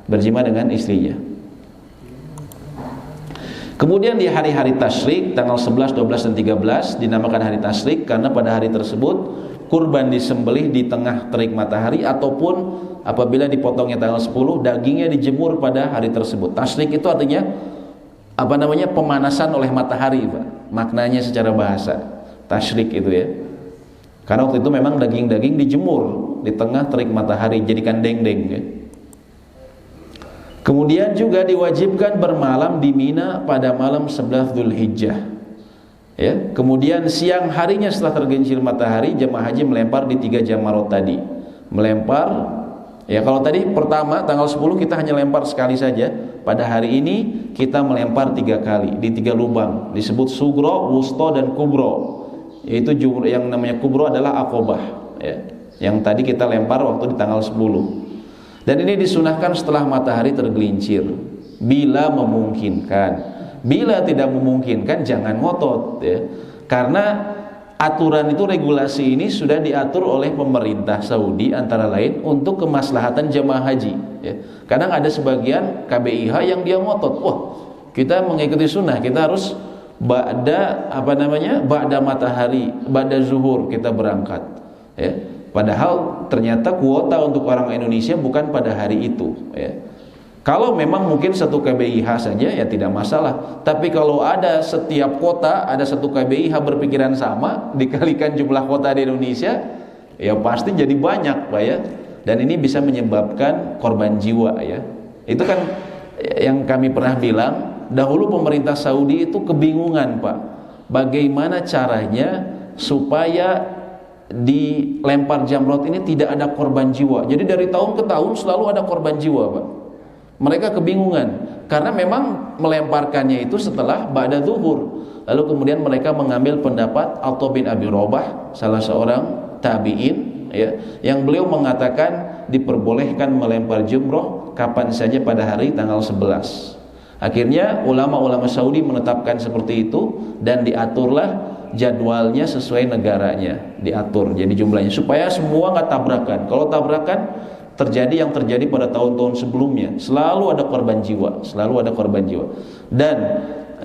Berjima dengan istrinya. Kemudian di hari-hari tasyrik, tanggal 11, 12, dan 13 dinamakan hari tasyrik karena pada hari tersebut kurban disembelih di tengah terik matahari, ataupun apabila dipotongnya tanggal 10, dagingnya dijemur pada hari tersebut. Tasyrik itu artinya pemanasan oleh matahari, Pak. Maknanya secara bahasa tasyrik itu ya. Karena waktu itu memang daging-daging dijemur di tengah terik matahari, jadikan deng-deng ya. Kemudian juga diwajibkan bermalam di Mina pada malam 11 Dzulhijjah. Ya, kemudian siang harinya setelah tergelincir matahari, jemaah haji melempar di 3 jamarat tadi. Melempar, ya kalau tadi pertama tanggal 10 kita hanya lempar sekali saja. Pada hari ini kita melempar 3 kali di 3 lubang. Disebut sugro, wusto, dan kubro. Yaitu yang namanya kubro adalah Aqobah. Ya, yang tadi kita lempar waktu di tanggal 10. Dan ini disunahkan setelah matahari tergelincir bila memungkinkan. Bila tidak memungkinkan jangan ngotot ya. Karena aturan itu, regulasi ini sudah diatur oleh pemerintah Saudi antara lain untuk kemaslahatan jemaah haji ya. Kadang ada sebagian KBIH yang dia ngotot, wah kita mengikuti sunnah, kita harus ba'da matahari, ba'da zuhur kita berangkat ya. Padahal ternyata kuota untuk orang Indonesia bukan pada hari itu ya. Kalau memang mungkin satu KBIH saja ya tidak masalah. Tapi kalau ada setiap kota, ada satu KBIH berpikiran sama, dikalikan jumlah kota di Indonesia, ya pasti jadi banyak Pak ya. Dan ini bisa menyebabkan korban jiwa ya. Itu kan yang kami pernah bilang, dahulu pemerintah Saudi itu kebingungan Pak, bagaimana caranya supaya dilempar jamrot ini tidak ada korban jiwa. Jadi dari tahun ke tahun selalu ada korban jiwa Pak. Mereka kebingungan karena memang melemparkannya itu setelah ba'da zuhur. Lalu kemudian mereka mengambil pendapat Atha bin Abi Rabah, salah seorang tabi'in ya, yang beliau mengatakan diperbolehkan melempar jumroh kapan saja pada hari tanggal 11. Akhirnya ulama-ulama Saudi menetapkan seperti itu dan diaturlah jadwalnya sesuai negaranya, diatur jadi jumlahnya supaya semua nggak tabrakan. Kalau tabrakan terjadi yang terjadi pada tahun-tahun sebelumnya, selalu ada korban jiwa, selalu ada korban jiwa. Dan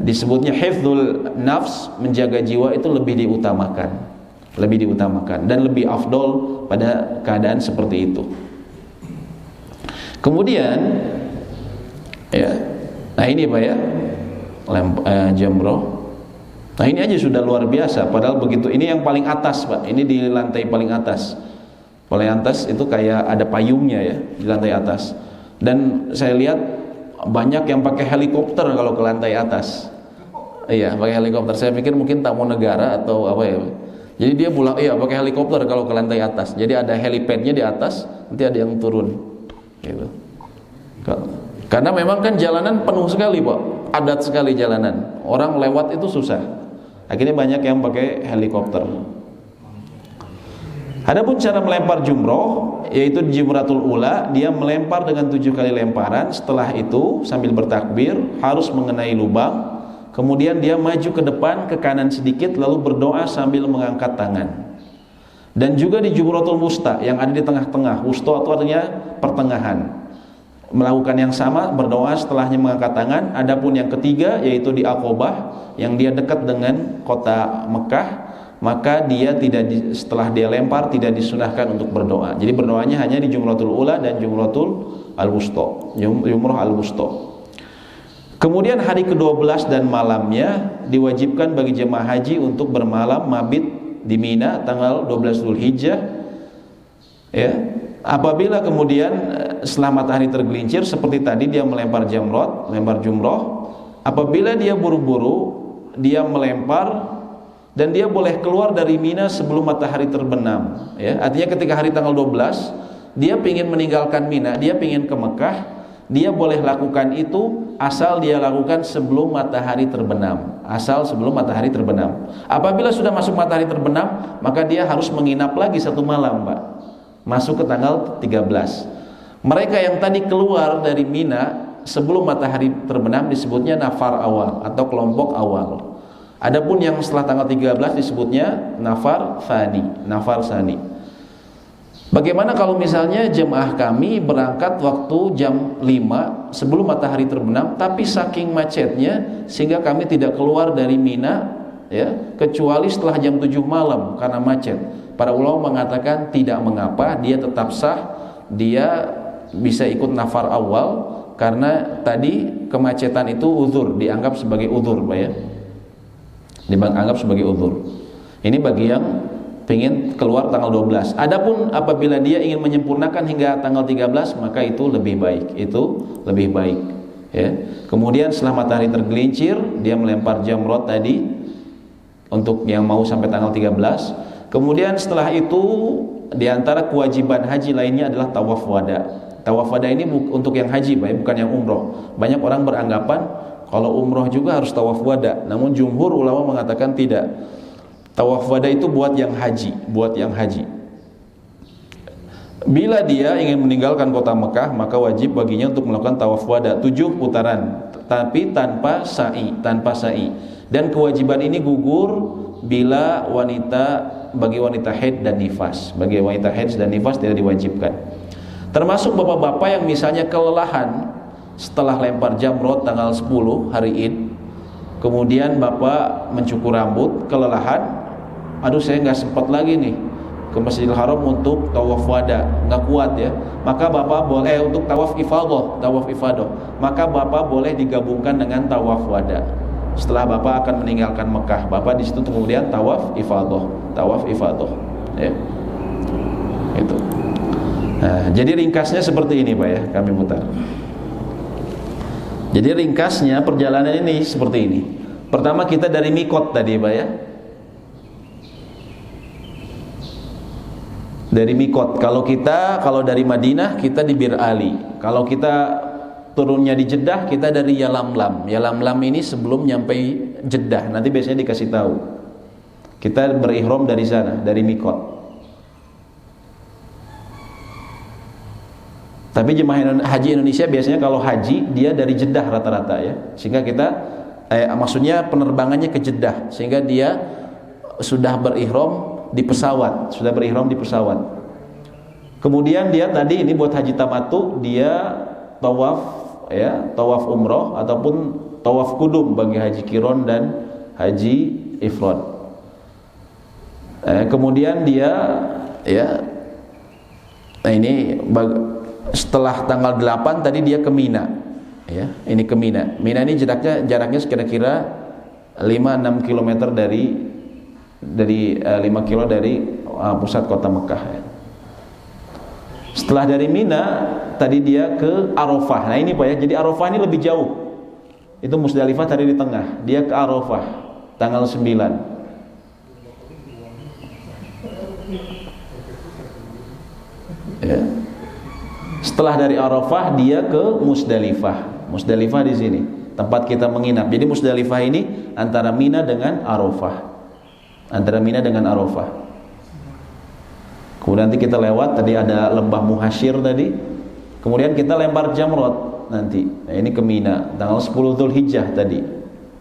disebutnya hifdzul nafs, menjaga jiwa itu lebih diutamakan dan lebih afdol pada keadaan seperti itu. Kemudian ya, nah ini Pak ya, jamroh. Nah ini aja sudah luar biasa. Padahal begitu, ini yang paling atas Pak, ini di lantai paling atas. Paling atas itu kayak ada payungnya ya di lantai atas. Dan saya lihat banyak yang pakai helikopter kalau ke lantai atas. Iya pakai helikopter. Saya pikir mungkin tamu negara atau apa ya. Jadi dia pakai helikopter kalau ke lantai atas. Jadi ada helipadnya di atas, nanti ada yang turun. Gitu. Karena memang kan jalanan penuh sekali Pak, padat sekali jalanan. Orang lewat itu susah. Akhirnya banyak yang pakai helikopter. Adapun cara melempar jumroh, yaitu di Jumratul Ula, dia melempar dengan 7 kali lemparan. Setelah itu sambil bertakbir harus mengenai lubang. Kemudian dia maju ke depan, ke kanan sedikit, lalu berdoa sambil mengangkat tangan. Dan juga di Jumratul Wusta yang ada di tengah-tengah. Wusta itu artinya pertengahan. Melakukan yang sama, berdoa setelahnya mengangkat tangan. Adapun yang ketiga yaitu di Aqobah yang dia dekat dengan kota Mekah, maka dia setelah dia lempar tidak disunahkan untuk berdoa. Jadi berdoanya hanya di Jumratul Ula dan Jumratul Al-Wusta, Jumrah Al-Wusta. Kemudian hari ke-12 dan malamnya diwajibkan bagi jemaah haji untuk bermalam mabit di Mina tanggal 12 Dzulhijjah ya. Apabila kemudian setelah matahari tergelincir seperti tadi dia melempar jamrot, melempar jumroh. Apabila dia buru-buru dia melempar dan dia boleh keluar dari Mina sebelum matahari terbenam ya. Artinya ketika hari tanggal 12 dia ingin meninggalkan Mina, dia ingin ke Mekah, dia boleh lakukan itu asal dia lakukan sebelum matahari terbenam. Asal sebelum matahari terbenam. Apabila sudah masuk matahari terbenam, maka dia harus menginap lagi 1 malam, Pak. Masuk ke tanggal 13. Mereka yang tadi keluar dari Mina sebelum matahari terbenam disebutnya nafar awal atau kelompok awal. Adapun yang setelah tanggal 13 disebutnya nafar sani. Bagaimana kalau misalnya jemaah kami berangkat waktu jam 5 sebelum matahari terbenam, tapi saking macetnya sehingga kami tidak keluar dari Mina ya, kecuali setelah jam 7 malam karena macet. Para ulama mengatakan tidak mengapa, dia tetap sah, dia bisa ikut nafar awal karena tadi kemacetan itu uzur, dianggap sebagai uzur, Pak ya. Dianggap sebagai uzur. Ini bagi yang ingin keluar tanggal 12. Adapun apabila dia ingin menyempurnakan hingga tanggal 13, maka itu lebih baik. Ya. Kemudian setelah matahari tergelincir, dia melempar jamrot tadi untuk yang mau sampai tanggal 13. Kemudian setelah itu di antara kewajiban haji lainnya adalah tawaf wada. Tawaf wada ini untuk yang haji, bukan yang umroh. Banyak orang beranggapan kalau umroh juga harus tawaf wada, namun jumhur ulama mengatakan tidak. Tawaf wada itu buat yang haji, Bila dia ingin meninggalkan kota Mekah, maka wajib baginya untuk melakukan tawaf wada 7 putaran, tapi tanpa sa'i. Dan kewajiban ini gugur bila bagi wanita haid dan nifas. Bagi wanita haid dan nifas tidak diwajibkan. Termasuk bapak-bapak yang misalnya kelelahan setelah lempar jamrot tanggal 10 hari Id, kemudian bapak mencukur rambut, kelelahan, aduh saya nggak sempat lagi nih ke Masjidil Haram untuk tawaf wada, nggak kuat ya, maka bapak boleh untuk tawaf ifadah, maka bapak boleh digabungkan dengan tawaf wada. Setelah bapak akan meninggalkan Mekah, bapak di situ kemudian tawaf ifadah, ya. Itu. Nah, jadi ringkasnya seperti ini, Pak ya, kami mutar. Jadi ringkasnya perjalanan ini seperti ini. Pertama kita dari mikot tadi, Pak ya. Dari mikot. Kalau dari Madinah kita di Bir Ali. Kalau kita turunnya di Jeddah, kita dari Yalamlam. Yalamlam ini sebelum nyampe Jeddah. Nanti biasanya dikasih tahu. Kita berihram dari sana, dari mikot. Tapi jemaah haji Indonesia biasanya kalau haji dia dari Jeddah rata-rata ya. Sehingga kita maksudnya penerbangannya ke Jeddah, sehingga dia sudah berihram di pesawat, Kemudian dia tadi ini buat haji tamattu, dia tawaf umroh ataupun tawaf kudum bagi haji kiron dan haji ifrad. Kemudian dia setelah tanggal 8 tadi dia ke Mina. Ya, ini ke Mina. Mina ini jaraknya kira-kira 5-6 km dari 5 kilo dari pusat kota Mekah ya. Setelah dari Mina tadi dia ke Arafah. Nah ini Pak ya, jadi Arafah ini lebih jauh. Itu Musdalifah tadi di tengah. Dia ke Arafah tanggal 9. Ya. Setelah dari Arafah dia ke Musdalifah. Musdalifah di sini tempat kita menginap. Jadi Musdalifah ini antara Mina dengan Arafah. Kemudian nanti kita lewat tadi ada lembah Muhashir tadi. Kemudian kita lempar jamrot nanti. Nah, ini ke Mina tanggal 10 Dzulhijjah tadi.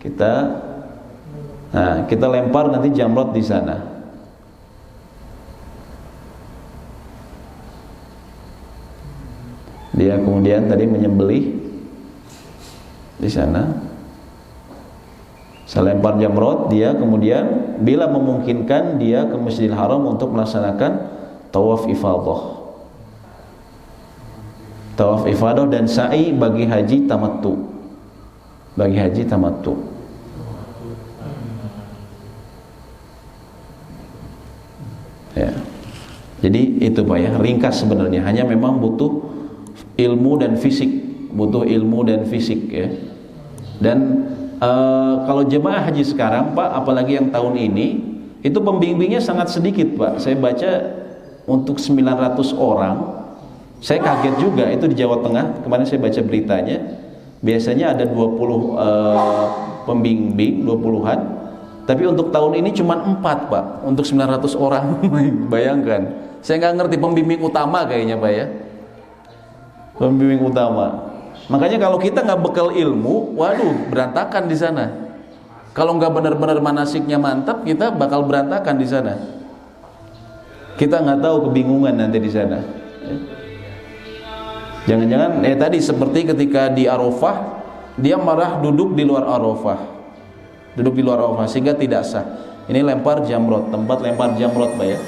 Kita lempar nanti jamrot di sana. Dia kemudian tadi menyembelih di sana. Saya lempar jamrot, dia kemudian bila memungkinkan dia ke Masjidil Haram untuk melaksanakan tawaf ifadah. Tawaf ifadah dan sa'i bagi haji tamattu. Ya. Jadi itu Pak ya, ringkas sebenarnya, hanya memang butuh ilmu dan fisik ya. Dan kalau jemaah haji sekarang Pak, apalagi yang tahun ini, itu pembimbingnya sangat sedikit Pak. Saya baca untuk 900 orang Saya kaget juga, itu di Jawa Tengah, kemarin saya baca beritanya, biasanya ada 20 pembimbing, 20-an, tapi untuk tahun ini cuma 4 Pak, untuk 900 orang. Bayangkan, saya nggak ngerti, pembimbing utama kayaknya Pak ya, pembimbing utama. Makanya kalau kita nggak bekal ilmu, waduh, berantakan di sana. Kalau nggak benar-benar manasiknya mantap, kita bakal berantakan di sana. Kita nggak tahu, kebingungan nanti di sana. Jangan-jangan tadi seperti ketika di Arafah, dia marah duduk di luar Arafah, sehingga tidak sah. Ini lempar jamrot, tempat lempar jamrot Pak ya.